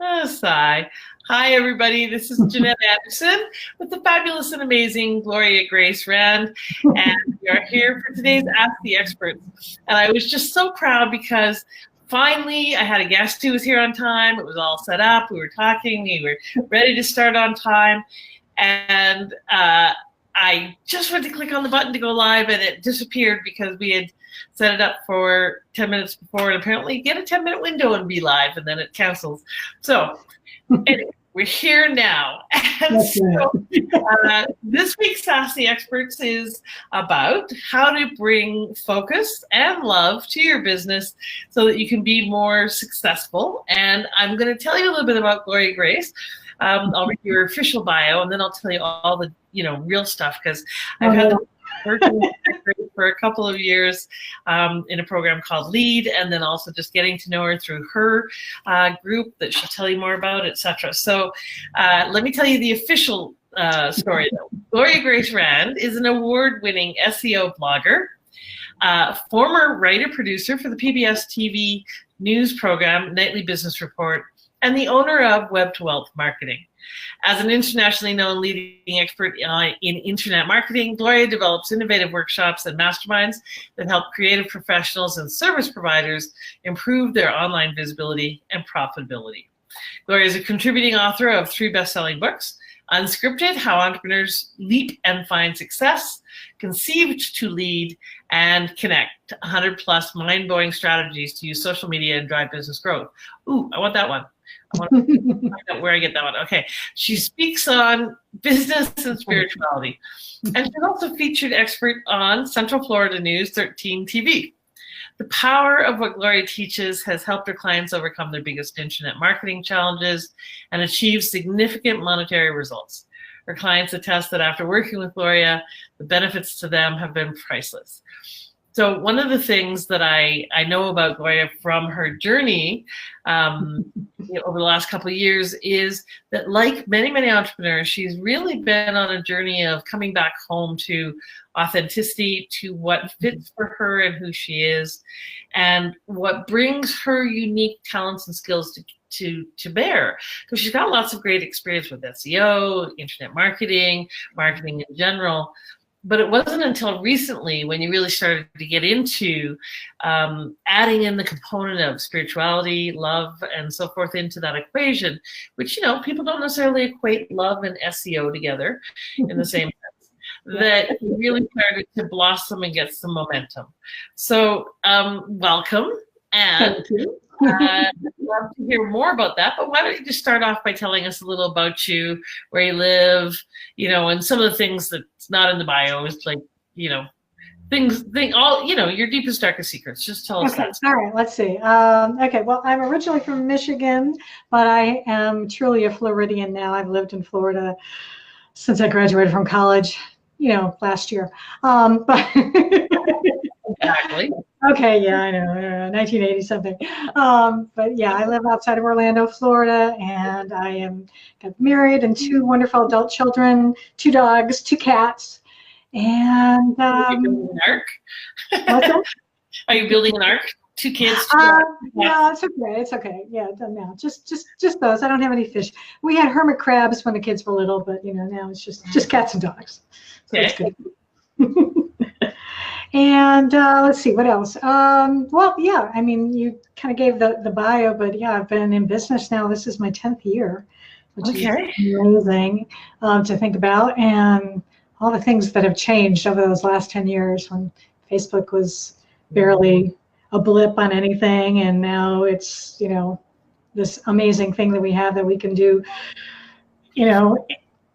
Oh, sigh. Hi, everybody. This is Jannette Anderson with the fabulous and amazing Gloria Grace Rand, and we are here for today's Ask the Experts. And I was just so proud because finally I had a guest who was here on time. It was all set up. We were talking. We were ready to start on time. And I just went to click on the button to go live, and it disappeared because we had set it up for 10 minutes before, and apparently you get a 10-minute window and be live, and then it cancels. So anyway, we're here now. And so this week's Ask the Experts is about how to bring focus and love to your business so that you can be more successful. And I'm going to tell you a little bit about Gloria Grace. I'll read your official bio, and then I'll tell you all the real stuff, because I've had the working for a couple of years in a program called Lead, and then also just getting to know her through her group that she'll tell you more about, etc. So let me tell you the official story, though. Gloria Grace Rand is an award-winning SEO blogger, former writer-producer for the PBS TV news program Nightly Business Report, and the owner of Web to Wealth Marketing. As an internationally known leading expert in internet marketing, Gloria develops innovative workshops and masterminds that help creative professionals and service providers improve their online visibility and profitability. Gloria is a contributing author of 3 best-selling books: Unscripted, How Entrepreneurs Leap and Find Success; Conceived to Lead; and Connect, 100+ mind-blowing strategies to use social media and drive business growth. Ooh, I want that one. I want to find out where I get that one. Okay. She speaks on business and spirituality. And she's also featured expert on Central Florida News 13 TV. The power of what Gloria teaches has helped her clients overcome their biggest internet marketing challenges and achieve significant monetary results. Her clients attest that after working with Gloria, the benefits to them have been priceless. So one of the things that I know about Gloria from her journey over the last couple of years is that, like many, many entrepreneurs, she's really been on a journey of coming back home to authenticity, to what fits for her and who she is, and what brings her unique talents and skills to bear. Because she's got lots of great experience with SEO, internet marketing in general. But it wasn't until recently when you really started to get into adding in the component of spirituality, love, and so forth into that equation, which, people don't necessarily equate love and SEO together in the same sense, that it really started to blossom and get some momentum. So welcome. And thank you. I'd love to hear more about that, but why don't you just start off by telling us a little about you, where you live, and some of the things that's not in the bio, is like, your deepest, darkest secrets. Just tell us that. All right, let's see. Okay, well, I'm originally from Michigan, but I am truly a Floridian now. I've lived in Florida since I graduated from college, last year. But Exactly. Okay, yeah, I know, 1980 something. But yeah, I live outside of Orlando, Florida, and I got married and 2 wonderful adult children, 2 dogs, 2 cats, and Are you building an ark? what's that? Are you building an ark? 2 kids. 2 no, it's okay. It's okay. Yeah, done now. Just those. I don't have any fish. We had hermit crabs when the kids were little, but now it's just cats and dogs. So Okay. it's good. And let's see, what else? Well, yeah, I mean, you kind of gave the bio, but yeah, I've been in business now. This is my 10th year, which is amazing to think about, and all the things that have changed over those last 10 years when Facebook was barely a blip on anything, and now it's, this amazing thing that we have that we can do,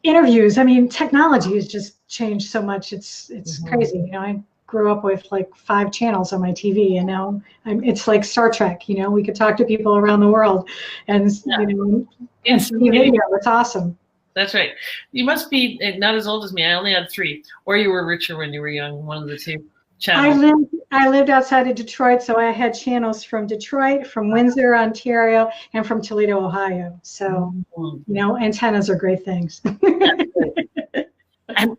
interviews. I mean, technology has just changed so much. It's crazy. I grew up with like 5 channels on my TV, and now it's like Star Trek. We could talk to people around the world, and and see video. It's awesome. That's right. You must be not as old as me. I only had 3, or you were richer when you were young. One of the 2 channels. I lived outside of Detroit, so I had channels from Detroit, from Windsor, Ontario, and from Toledo, Ohio. So, antennas are great things. And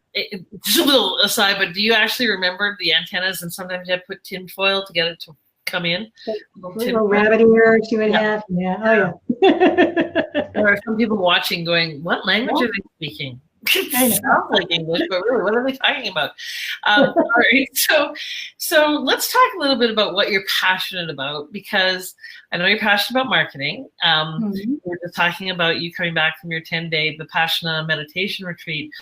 just a little aside, but do you actually remember the antennas? And sometimes you had to put tin foil to get it to come in. Little rabbit ears you would have. Yeah. Oh There are some people watching going, what language are they speaking? It sounds like English, but really, what are they talking about? All right, so let's talk a little bit about what you're passionate about, because I know you're passionate about marketing. We're just talking about you coming back from your 10-day Vipassana meditation retreat.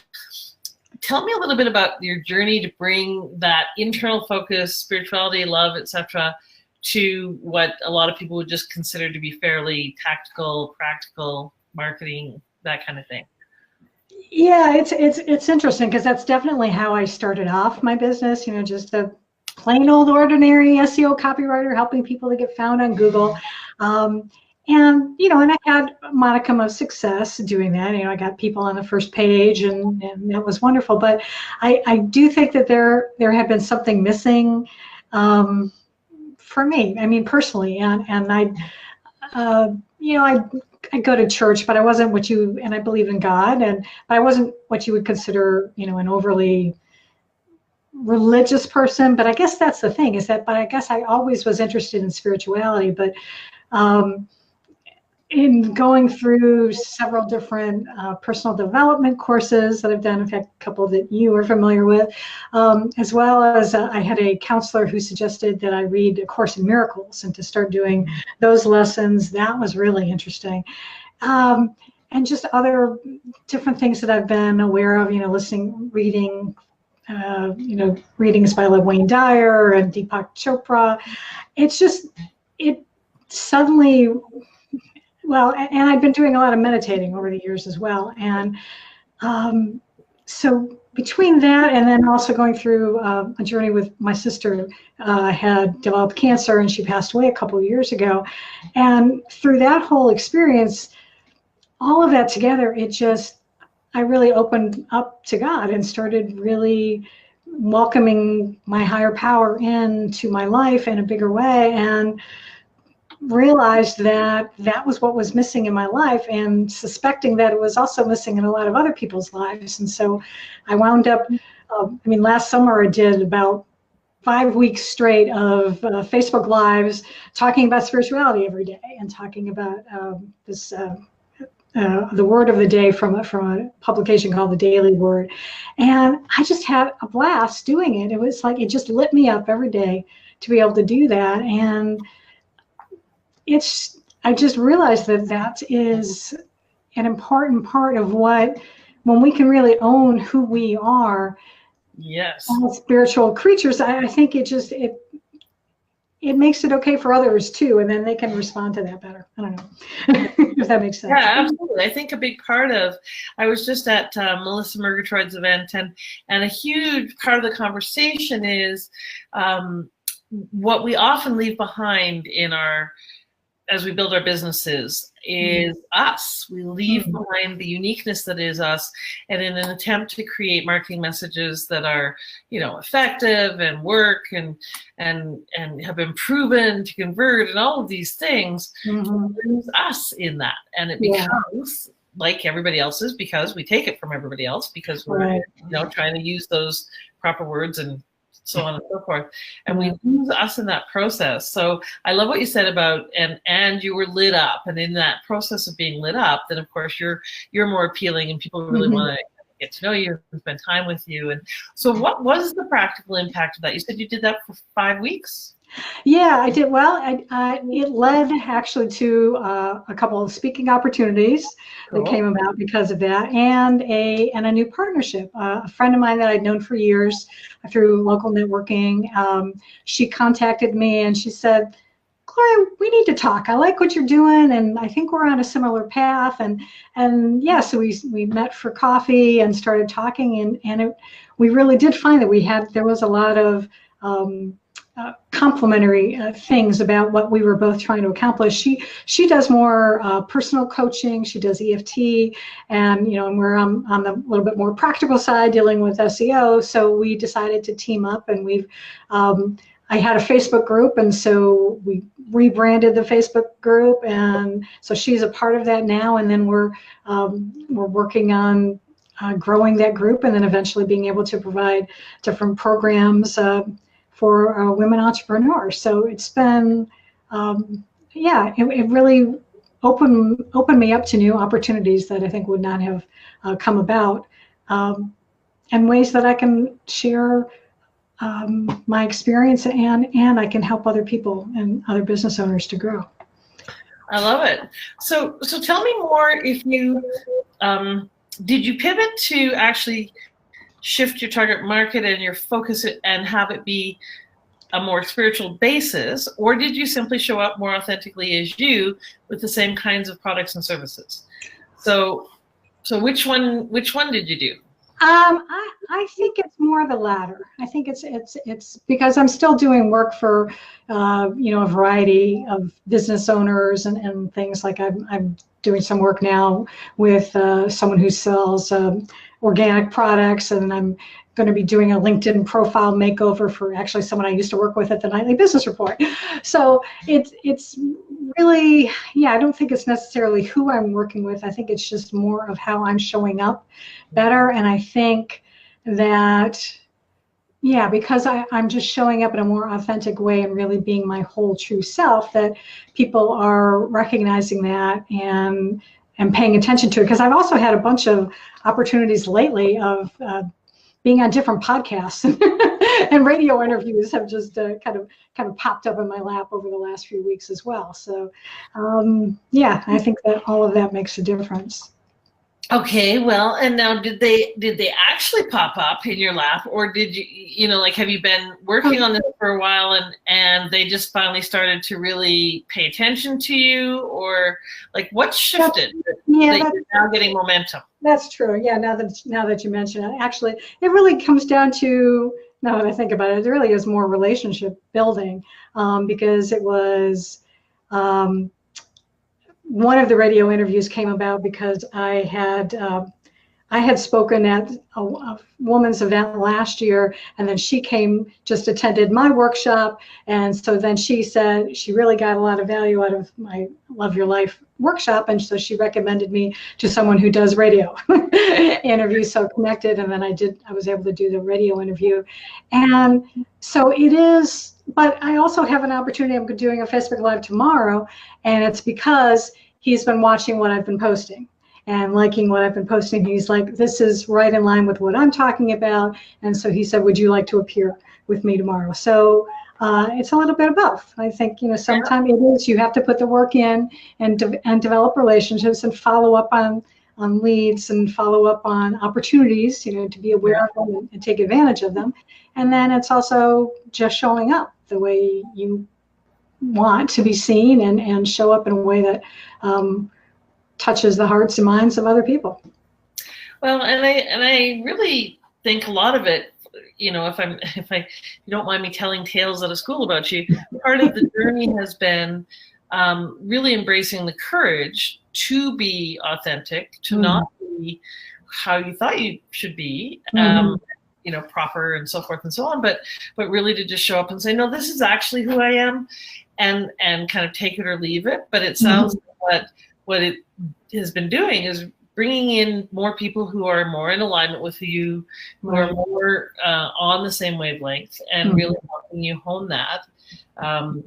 Tell me a little bit about your journey to bring that internal focus, spirituality, love, etc., to what a lot of people would just consider to be fairly tactical, practical marketing, that kind of thing. Yeah, it's interesting, because that's definitely how I started off my business. You know, just a plain old ordinary SEO copywriter helping people to get found on Google. And, you know, and I had a modicum of success doing that. You know, I got people on the first page, and that was wonderful. But I do think that there had been something missing for me. I mean, personally, and I, you know, I go to church, but I wasn't what you, and I believe in God, but I wasn't what you would consider, you know, an overly religious person. But I guess that's the thing, is that, but I guess I always was interested in spirituality. But in going through several different personal development courses that I've done, in fact, a couple that you are familiar with, as well as I had a counselor who suggested that I read A Course in Miracles, and to start doing those lessons. That was really interesting. And just other different things that I've been aware of, you know, reading, you know, readings by like Wayne Dyer and Deepak Chopra. It's just, it suddenly, well, and I've been doing a lot of meditating over the years as well. And so between that, and then also going through a journey with my sister, had developed cancer, and she passed away a couple of years ago. And through that whole experience, all of that together, I really opened up to God and started really welcoming my higher power into my life in a bigger way, and realized that that was what was missing in my life, and suspecting that it was also missing in a lot of other people's lives. And so I wound up, I mean, last summer I did about 5 weeks straight of Facebook Lives talking about spirituality every day, and talking about the word of the day from a publication called The Daily Word. And I just had a blast doing it. It was like, it just lit me up every day to be able to do that. And I just realized that is an important part of when we can really own who we are. Yes. As spiritual creatures, I think it makes it okay for others too, and then they can respond to that better. I don't know if that makes sense. Yeah, absolutely. I think a big part of, I was just at Melissa Murgatroyd's event, and a huge part of the conversation is what we often leave behind as we build our businesses is us. We leave behind the uniqueness that is us, and in an attempt to create marketing messages that are, you know, effective and work and have been proven to convert and all of these things, lose us in that, and it becomes like everybody else's, because we take it from everybody else, because we're you know, trying to use those proper words and so on and so forth, and we lose us in that process. So I love what you said about, and you were lit up, and in that process of being lit up, then of course you're more appealing, and people really want to get to know you and spend time with you. And so what was the practical impact of that? You said you did that for 5 weeks? Yeah, I did. Well, it led actually to a couple of speaking opportunities that came about because of that, and a new partnership. A friend of mine that I'd known for years through local networking, she contacted me and she said, Gloria, we need to talk. I like what you're doing, and I think we're on a similar path. And yeah, so we met for coffee and started talking, and we really did find that there was a lot of complementary things about what we were both trying to accomplish. She does more personal coaching. She does EFT, and and we're on the little bit more practical side, dealing with SEO. So we decided to team up, and I had a Facebook group, and so we rebranded the Facebook group, and so she's a part of that now. And then we're working on growing that group, and then eventually being able to provide different programs for women entrepreneurs. So it's been, it really opened me up to new opportunities that I think would not have come about, and ways that I can share my experience, and I can help other people and other business owners to grow. I love it. So tell me more. If you did you pivot to actually shift your target market and your focus and have it be a more spiritual basis, or did you simply show up more authentically as you with the same kinds of products and services? So which one did you do? I think it's more the latter. I think it's because I'm still doing work for a variety of business owners and things. Like I'm doing some work now with someone who sells organic products, and I'm going to be doing a LinkedIn profile makeover for actually someone I used to work with at the Nightly Business Report. So it's really, I don't think it's necessarily who I'm working with. I think it's just more of how I'm showing up better. And I think that, because I'm just showing up in a more authentic way and really being my whole true self, that people are recognizing that and paying attention to it. Because I've also had a bunch of opportunities lately of being on different podcasts and radio interviews have just kind of popped up in my lap over the last few weeks as well. So I think that all of that makes a difference. Okay, well, and now did they actually pop up in your lap, or did you have you been working on this for a while and they just finally started to really pay attention to you, or like what shifted that you're now getting momentum? That's true. Yeah, now that you mention it, actually, it really comes down to, now that I think about it, it really is more relationship building, because it was. One of the radio interviews came about because I had spoken at a woman's event last year, and then she just attended my workshop, and so then she said she really got a lot of value out of my Love Your Life workshop, and so she recommended me to someone who does radio interviews, so connected, and then I was able to do the radio interview, and so it is. But I also have an opportunity. I'm doing a Facebook Live tomorrow, and it's because he's been watching what I've been posting and liking what I've been posting. He's like, this is right in line with what I'm talking about. And so he said, would you like to appear with me tomorrow? So it's a little bit of both. I think, sometimes it is, you have to put the work in and develop relationships and follow up on leads and follow up on opportunities, to be aware of them and take advantage of them. And then it's also just showing up the way you want to be seen and show up in a way that touches the hearts and minds of other people. Well, and I really think a lot of it, if you don't mind me telling tales out of school about you, part of the journey has been really embracing the courage to be authentic, to not be how you thought you should be, proper and so forth and so on, but really to just show up and say, no, this is actually who I am, and kind of take it or leave it. But it sounds like what it has been doing is bringing in more people who are more in alignment with you, who are more on the same wavelength, and really helping you hone that,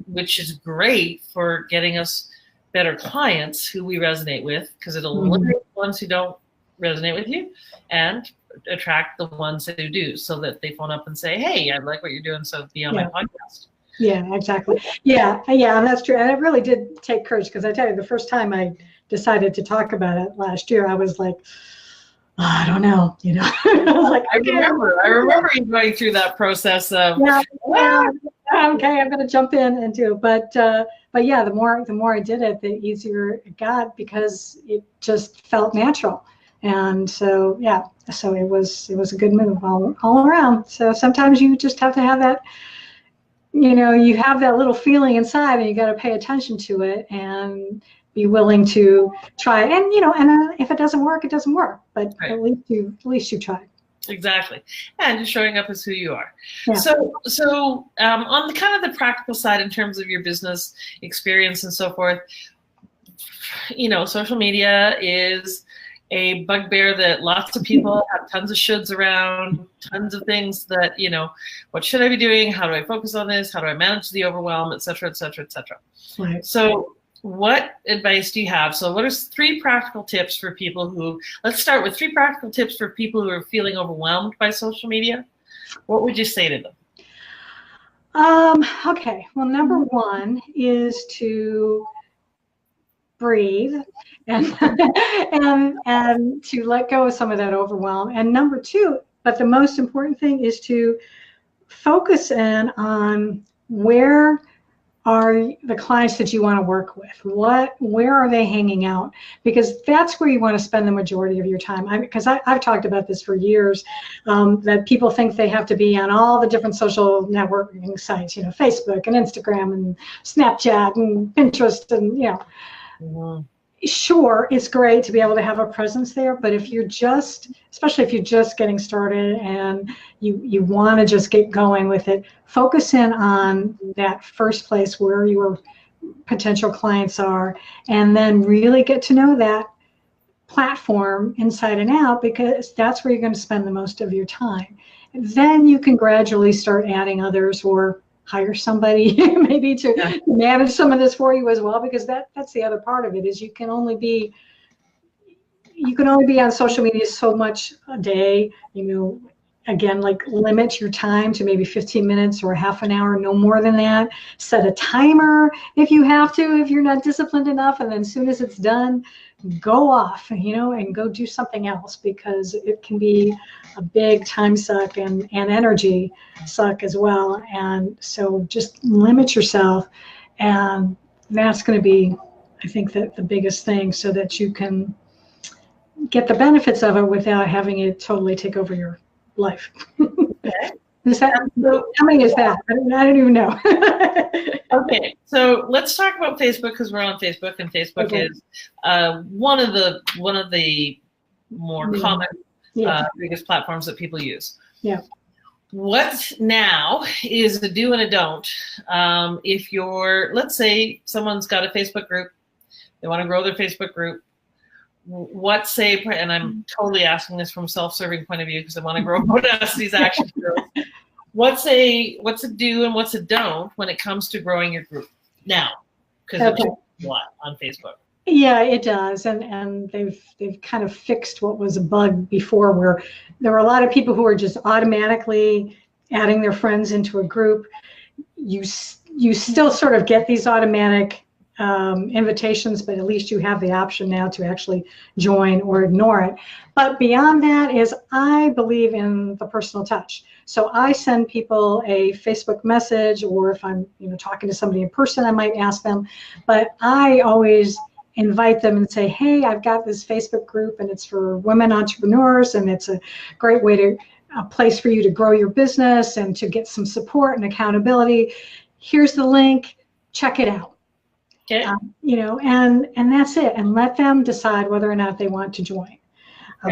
which is great for getting us better clients who we resonate with, because it'll eliminate the ones who don't resonate with you and attract the ones who do, so that they phone up and say, hey, I like what you're doing, so be on my podcast. Yeah, exactly. Yeah, and that's true. And it really did take courage, because I tell you, the first time I decided to talk about it last year, I was like, I don't know, I was like, I remember you going through that process of, okay, I'm going to jump in and do it. But yeah, the more I did it, the easier it got, because it just felt natural. And so, so it was a good move all around. So sometimes you just have to have that, you have that little feeling inside, and you got to pay attention to it and be willing to try it. And, and if it doesn't work, it doesn't work, but at least you tried. Exactly. And just showing up as who you are. Yeah. So on the kind of the practical side, in terms of your business experience and so forth, social media is a bugbear that lots of people have tons of shoulds around, tons of things that, what should I be doing? How do I focus on this? How do I manage the overwhelm, et cetera, et cetera, et cetera. Right. So what advice do you have? So what are 3 practical tips for people who, let's start with 3 practical tips for people who are feeling overwhelmed by social media. What would you say to them? Okay, well, number 1 is to breathe and, and to let go of some of that overwhelm. And number 2, but the most important thing is to focus in on where are the clients that you want to work with? Where are they hanging out? Because that's where you want to spend the majority of your time. Because I've talked about this for years, that people think they have to be on all the different social networking sites, Facebook and Instagram and Snapchat and Pinterest and, Mm-hmm. Sure, it's great to be able to have a presence there, but if you're especially if you're just getting started and you want to just get going with it, focus in on that first place where your potential clients are, and then really get to know that platform inside and out, because that's where you're going to spend the most of your time. Then you can gradually start adding others or hire somebody maybe to manage some of this for you as well, because that's the other part of it, is you can only be on social media so much a day. Again, like, limit your time to maybe 15 minutes or a half an hour, no more than that. Set a timer if you have to, if you're not disciplined enough, and then as soon as it's done, go off, and go do something else, because it can be a big time suck and energy suck as well. And so just limit yourself, and that's going to be, I think, that the biggest thing, so that you can get the benefits of it without having it totally take over your life. Okay. How many is that? I don't even know. Okay, so let's talk about Facebook, because we're on Facebook, and Facebook is one of the more common, biggest platforms that people use. Yeah. What now is a do and a don't? If let's say someone's got a Facebook group, they want to grow their Facebook group. And I'm totally asking this from self-serving point of view, because I want to grow Bodacity's action group. What's a do and what's a don't when it comes to growing your group now? Because it takes a lot on Facebook. Yeah, it does, and they've kind of fixed what was a bug before, where there were a lot of people who were just automatically adding their friends into a group. You still sort of get these automatic invitations, but at least you have the option now to actually join or ignore it. But beyond that is, I believe in the personal touch. So I send people a Facebook message, or if I'm talking to somebody in person, I might ask them. But I always invite them and say, hey, I've got this Facebook group, and it's for women entrepreneurs, and it's a great a place for you to grow your business and to get some support and accountability. Here's the link, check it out. Okay. And that's it. And let them decide whether or not they want to join.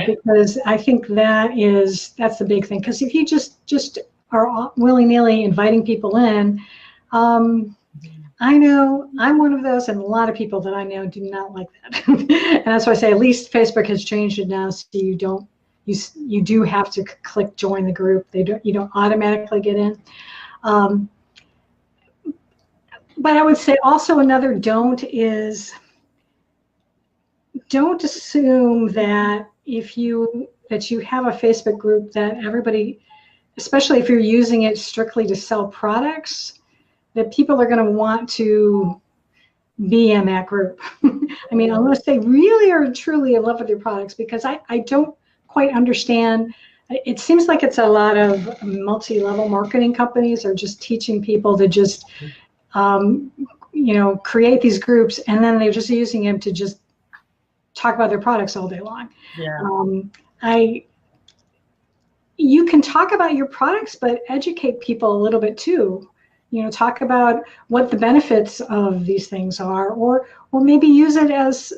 Because I think that's the big thing. Because if you just are willy-nilly inviting people in, I know I'm one of those, and a lot of people that I know do not like that. And that's why I say, at least Facebook has changed it now, so you do have to click join the group. You don't automatically get in. But I would say also another don't is, don't assume that if you have a Facebook group that everybody, especially if you're using it strictly to sell products, that people are going to want to be in that group. I mean, unless they really are truly in love with your products, because I don't quite understand. It seems like it's a lot of multi-level marketing companies are just teaching people to just create these groups, and then they're just using them to just talk about their products all day long. Yeah. You can talk about your products, but educate people a little bit too. Talk about what the benefits of these things are, or maybe use it as,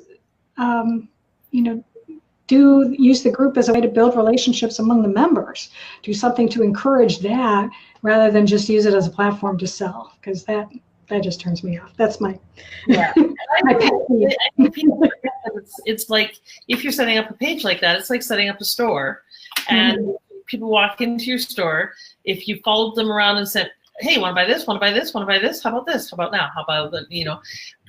use the group as a way to build relationships among the members. Do something to encourage that, rather than just use it as a platform to sell, because that just turns me off. That's my it's like, if you're setting up a page like that, it's like setting up a store, and people walk into your store. If you followed them around and sent hey, want to buy this? Want to buy this? Want to buy this? How about this? How about now? How about the,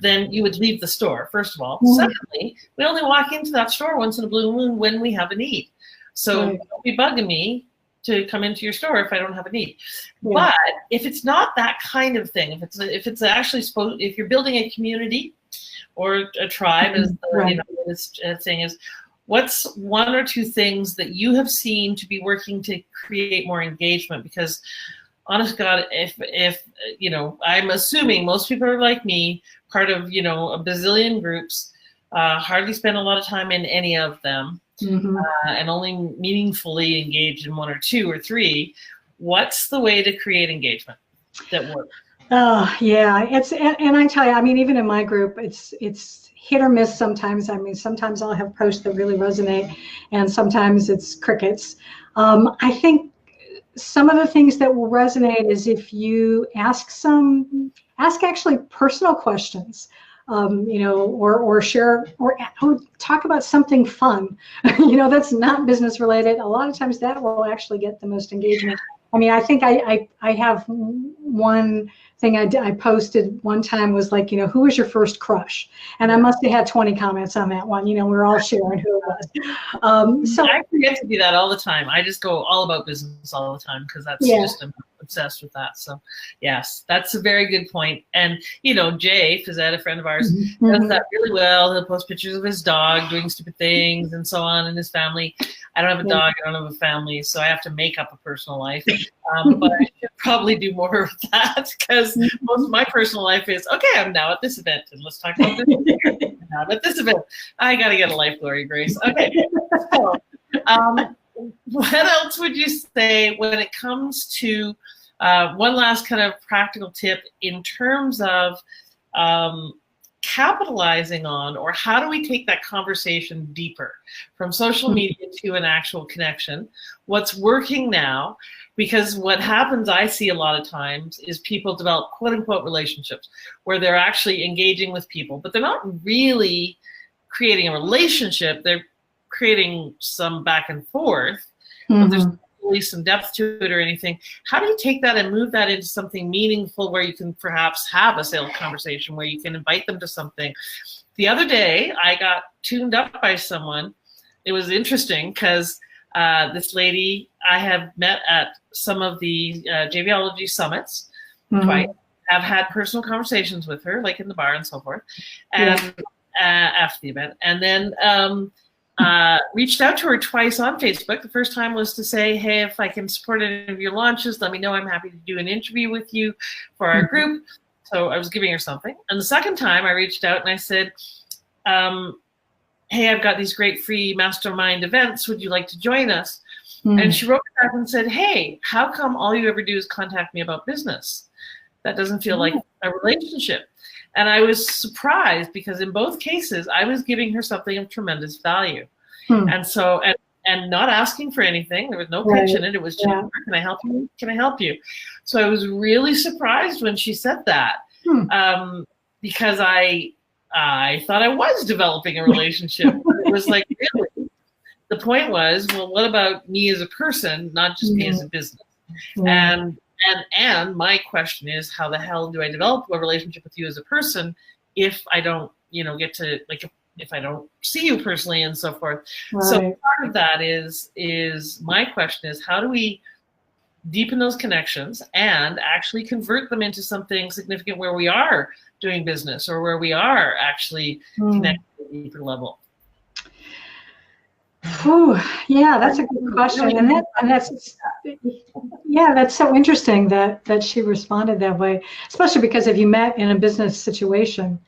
then you would leave the store, first of all. Secondly, we only walk into that store once in a blue moon when we have a need. So don't be bugging me to come into your store if I don't have a need. But if it's not that kind of thing, if it's actually supposed, if you're building a community or a tribe, as the, this thing is, what's one or two things that you have seen to be working to create more engagement? Because honest to God, if I'm assuming most people are like me, part of, a bazillion groups, hardly spend a lot of time in any of them, and only meaningfully engage in one or two or three. What's the way to create engagement that works? Oh yeah, and I tell you, I mean, even in my group, it's hit or miss sometimes. I mean, sometimes I'll have posts that really resonate, and sometimes it's crickets. I think some of the things that will resonate is if you ask actually personal questions, or share or talk about something fun, that's not business related. A lot of times that will actually get the most engagement. I mean, I think I have one thing I posted one time was like, who was your first crush? And I must have had 20 comments on that one. We're all sharing who it was. So I forget to do that all the time. I just go all about business all the time because that's just, I'm obsessed with that. So yes, that's a very good point. And Jay Fizette, a friend of ours, does that really well. He'll post pictures of his dog doing stupid things and so on, and his family. I don't have a dog, I don't have a family, so I have to make up a personal life. But I should probably do more of that because most of my personal life is, okay, I'm now at this event, and let's talk about this. Now I'm at this event. I got to get a life, Gloria Grace. Okay. So, what else would you say when it comes to one last kind of practical tip in terms of capitalizing on, or how do we take that conversation deeper from social media to an actual connection? What's working now? Because what happens, I see a lot of times, is people develop quote unquote relationships where they're actually engaging with people, but they're not really creating a relationship. They're creating some back and forth, but there's really some depth to it or anything. How do you take that and move that into something meaningful where you can perhaps have a sales conversation, where you can invite them to something? The other day, I got tuned up by someone. It was interesting because this lady I have met at some of the JVology summits twice. I've had personal conversations with her, like in the bar and so forth, and after the event. And then reached out to her twice on Facebook. The first time was to say, hey, if I can support any of your launches, let me know. I'm happy to do an interview with you for our group. So I was giving her something. And the second time I reached out and I said, hey, I've got these great free mastermind events. Would you like to join us? And she wrote back and said, hey, how come all you ever do is contact me about business? That doesn't feel like a relationship. And I was surprised because in both cases, I was giving her something of tremendous value. And so, and not asking for anything. There was no pitch in it. It was just, can I help you? Can I help you? So I was really surprised when she said that, because I thought I was developing a relationship. It was like, really? The point was, well, what about me as a person, not just me as a business? And my question is, how the hell do I develop a relationship with you as a person if I don't, get to, like, if I don't see you personally and so forth? So part of that is my question is, how do we deepen those connections and actually convert them into something significant where we are doing business or where we are actually connected at a deeper level? Yeah, that's a good question, and that's so interesting that she responded that way, especially because if you met in a business situation,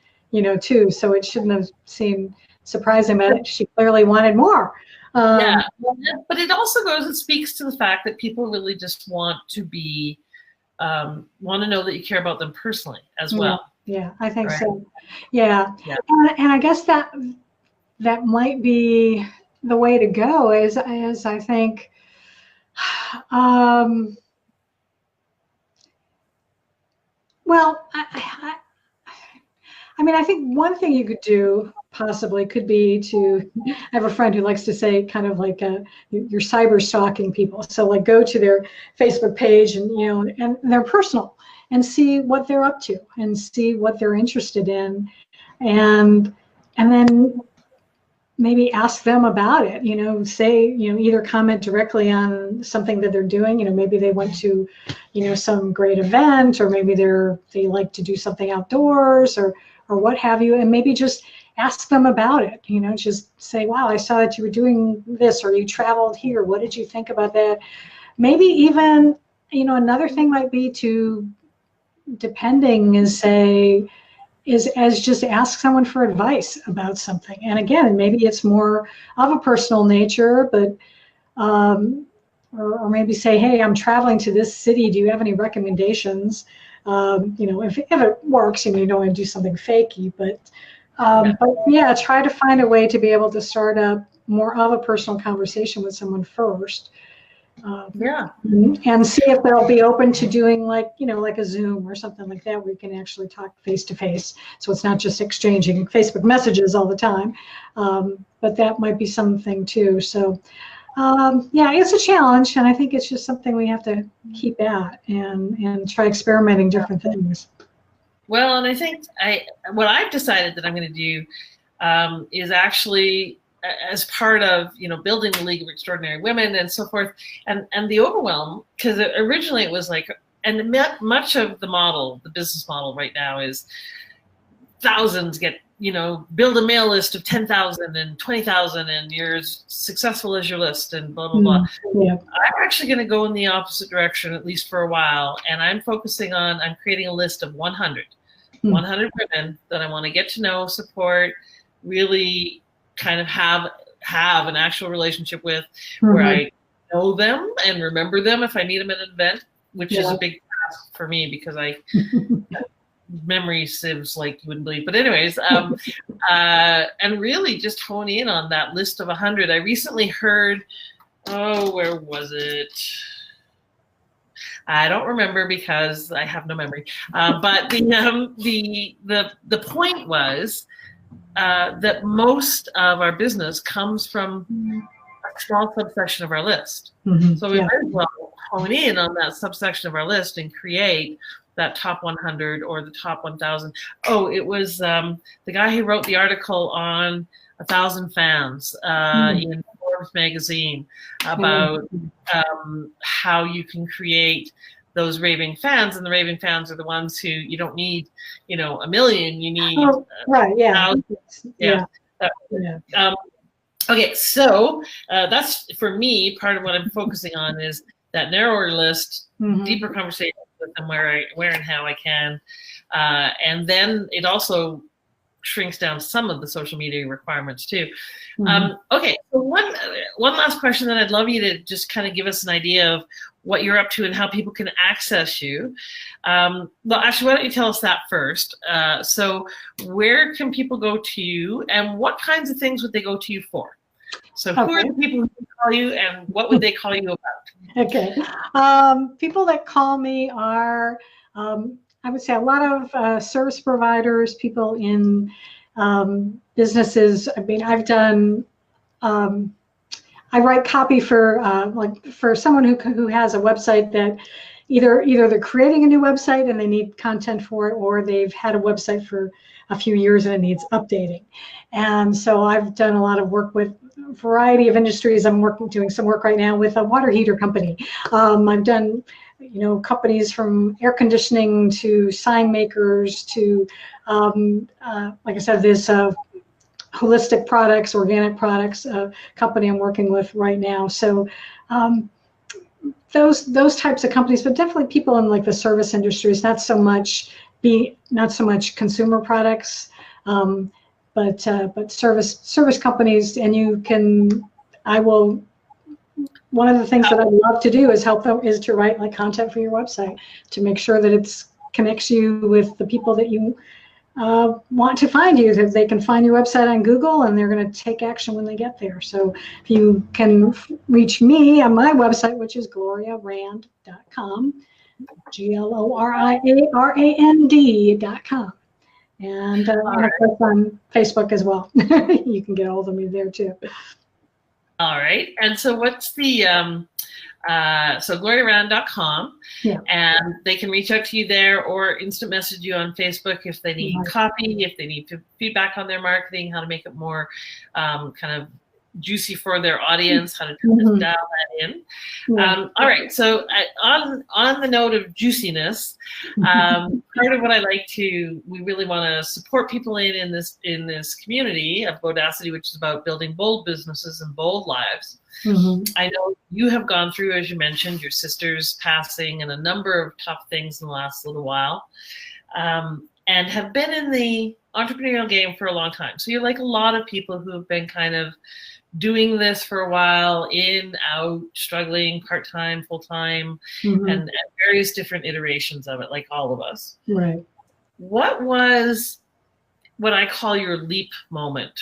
too, so it shouldn't have seemed surprising, but she clearly wanted more. But it also it speaks to the fact that people really just want to be, want to know that you care about them personally as well. Yeah, I think so. Yeah. And I guess that might be the way to go, is I think, well, I mean, I think one thing you could do possibly could be to, I have a friend who likes to say kind of like you're cyber stalking people. So like go to their Facebook page and, you know, and they're personal and see what they're up to and see what they're interested in. And then maybe ask them about it, you know, say, you know, either comment directly on something that they're doing, you know, maybe they went to, you know, some great event, or maybe they like to do something outdoors or what have you, and maybe just ask them about it, you know, just say, wow, I saw that you were doing this, or you traveled here, what did you think about that? Maybe even, you know, another thing might be to, depending, is just ask someone for advice about something. And again, maybe it's more of a personal nature, but or maybe say, hey, I'm traveling to this city. Do you have any recommendations? You know, if it works, and you don't want to do something fakey, but yeah, try to find a way to be able to start up more of a personal conversation with someone first. And see if they'll be open to doing, like, you know, like a Zoom or something like that, where you can actually talk face to face. So it's not just exchanging Facebook messages all the time, but that might be something too. So yeah, it's a challenge, and I think it's just something we have to keep at and try experimenting different things. Well, and I think what I've decided that I'm going to do is actually, as part of, you know, building the League of Extraordinary Women and so forth, and the overwhelm, because originally it was like, and much of the model, the business model right now is thousands get, you know, build a mail list of 10,000 and 20,000 and you're as successful as your list and blah, blah, blah. Yeah. I'm actually going to go in the opposite direction, at least for a while. And I'm focusing on, I'm creating a list of 100 women that I want to get to know, support, really kind of have an actual relationship with, where I know them and remember them if I meet them at an event, which is a big task for me, because I memory sieves like you wouldn't believe. But anyways, and really just hone in on that list of 100. I recently heard, where was it? I don't remember because I have no memory. But the point was that most of our business comes from a small subsection of our list. So we might as well hone in on that subsection of our list and create that top 100 or the top 1,000. Oh, it was the guy who wrote the article on 1,000 fans in Forbes magazine about how you can create those raving fans, and the raving fans are the ones who, you don't need, you know, 1 million, you need okay, so that's, for me, part of what I'm focusing on is that narrower list, deeper conversations with them where and how I can, and then it also shrinks down some of the social media requirements too. Okay, so one last question that I'd love you to just kind of give us an idea of what you're up to and how people can access you. Well, actually, why don't you tell us that first? So where can people go to you, and what kinds of things would they go to you for? So who are the people who can call you, and what would they call you about? Okay. People that call me are, I would say, a lot of service providers, people in businesses. I mean, I've done, I write copy for for someone who has a website that either they're creating a new website and they need content for it, or they've had a website for a few years and it needs updating. And so I've done a lot of work with a variety of industries. I'm doing some work right now with a water heater company. I've done, you know, companies from air conditioning to sign makers to, like I said, this holistic products, organic products company I'm working with right now. So those types of companies, but definitely people in like the service industries, not so much consumer products, but service companies. And one of the things that I love to do is help them, is to write like content for your website, to make sure that it connects you with the people that you want to find you, that they can find your website on Google and they're going to take action when they get there. So if you can reach me on my website, which is gloriarand.com, GLORIARAND.com. And of course on Facebook as well. You can get hold of me there too. All right. And so what's the, so gloriarand.com, and they can reach out to you there or instant message you on Facebook if they need copy, if they need feedback on their marketing, how to make it more kind of juicy for their audience, how to dial that in. All right. So on the note of juiciness, part of what I like to, we really want to support people in this community of Bodacity, which is about building bold businesses and bold lives. I know you have gone through, as you mentioned, your sister's passing and a number of tough things in the last little while, and have been in the entrepreneurial game for a long time. So you're like a lot of people who have been kind of doing this for a while, in, out, struggling, part-time, full-time, and various different iterations of it, like all of us. Right. What was what I call your leap moment?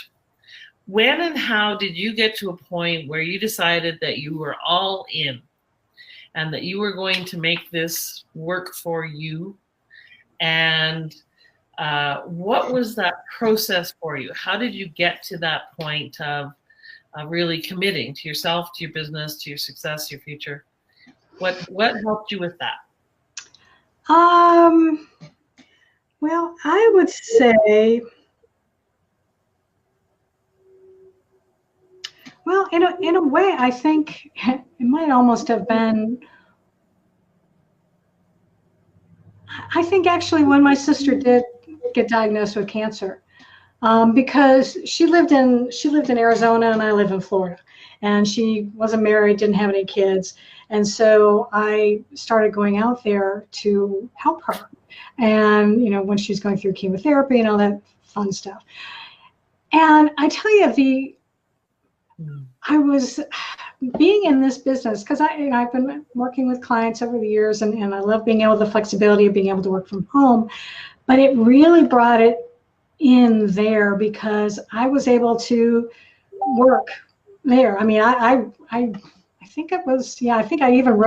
When and how did you get to a point where you decided that you were all in and that you were going to make this work for you? And what was that process for you? How did you get to that point of really committing to yourself, to your business, to your success, your future? What helped you with that? Well, I would say, well, in a way, I think it might almost have been, I think actually when my sister did get diagnosed with cancer, because she lived in Arizona and I live in Florida, and she wasn't married, didn't have any kids, and so I started going out there to help her, and when she's going through chemotherapy and all that fun stuff. And I tell you, I was being in this business because I've been working with clients over the years, and I love being able the flexibility of being able to work from home, but it really brought it in there because I was able to work there. I mean, I think it was, I think I even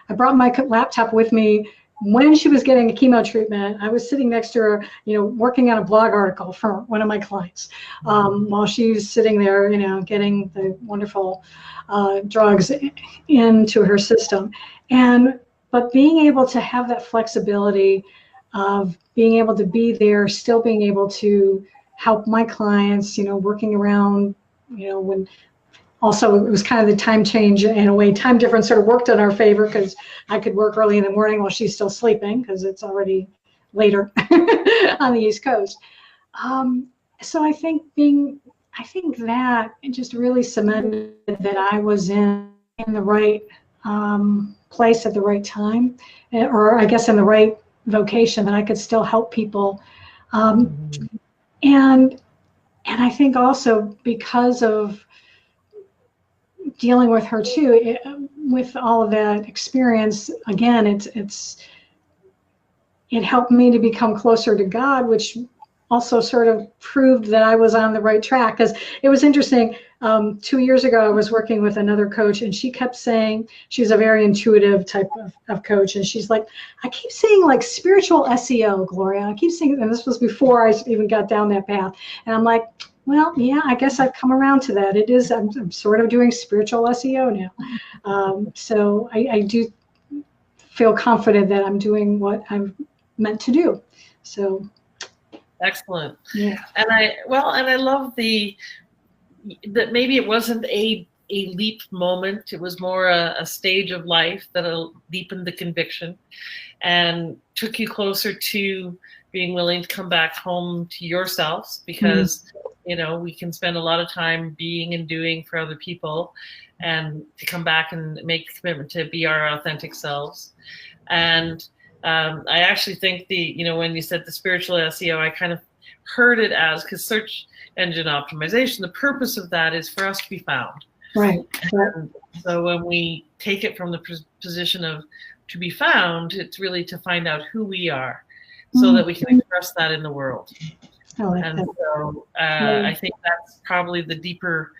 I brought my laptop with me when she was getting a chemo treatment. I was sitting next to her, working on a blog article for one of my clients, while she was sitting there, getting the wonderful drugs into her system. But being able to have that flexibility of being able to be there, still being able to help my clients, working around, when also it was kind of the time change in a way, time difference sort of worked in our favor because I could work early in the morning while she's still sleeping because it's already later on the East Coast. So I think that it just really cemented that I was in the right place at the right time, or I guess in the right vocation, that I could still help people. And I think also because of dealing with her too, with all of that experience, again, it helped me to become closer to God, which also sort of proved that I was on the right track. Because it was interesting, 2 years ago, I was working with another coach, and she kept saying, she's a very intuitive type of coach, and she's like, I keep saying like spiritual SEO, Gloria. I keep saying, and this was before I even got down that path. And I'm like, well, yeah, I guess I've come around to that. It is, I'm sort of doing spiritual SEO now. So I do feel confident that I'm doing what I'm meant to do. So. Excellent. Yeah. And I love that maybe it wasn't a leap moment. It was more a stage of life that deepened the conviction and took you closer to being willing to come back home to yourselves, because we can spend a lot of time being and doing for other people, and to come back and make the commitment to be our authentic selves. And I actually think when you said the spiritual SEO, I kind of heard it as, because search engine optimization, the purpose of that is for us to be found. Right. And so when we take it from the position of to be found, it's really to find out who we are, so that we can express that in the world. So I think that's probably the deeper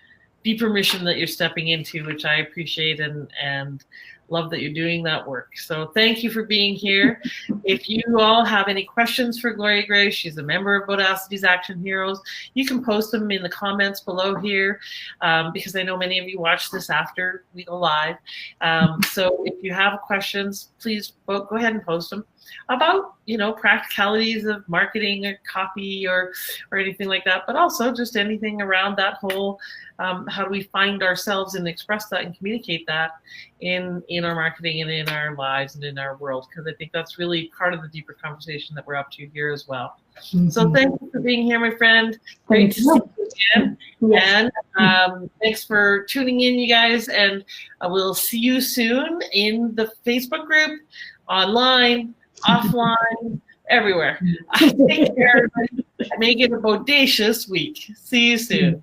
mission that you're stepping into, which I appreciate, and love that you're doing that work. So thank you for being here. If you all have any questions for Gloria Grace, she's a member of Bodacity's Action Heroes. You can post them in the comments below here, because I know many of you watch this after we go live. So if you have questions, please go ahead and post them about, practicalities of marketing or copy or anything like that, but also just anything around that whole, how do we find ourselves and express that and communicate that in our marketing and in our lives and in our world, because I think that's really part of the deeper conversation that we're up to here as well. Mm-hmm. So thank you for being here, my friend. Great to see you again. Yes. And thanks for tuning in, you guys, and we'll see you soon in the Facebook group, online, offline, everywhere. Take care, everybody. Make it a bodacious week. See you soon.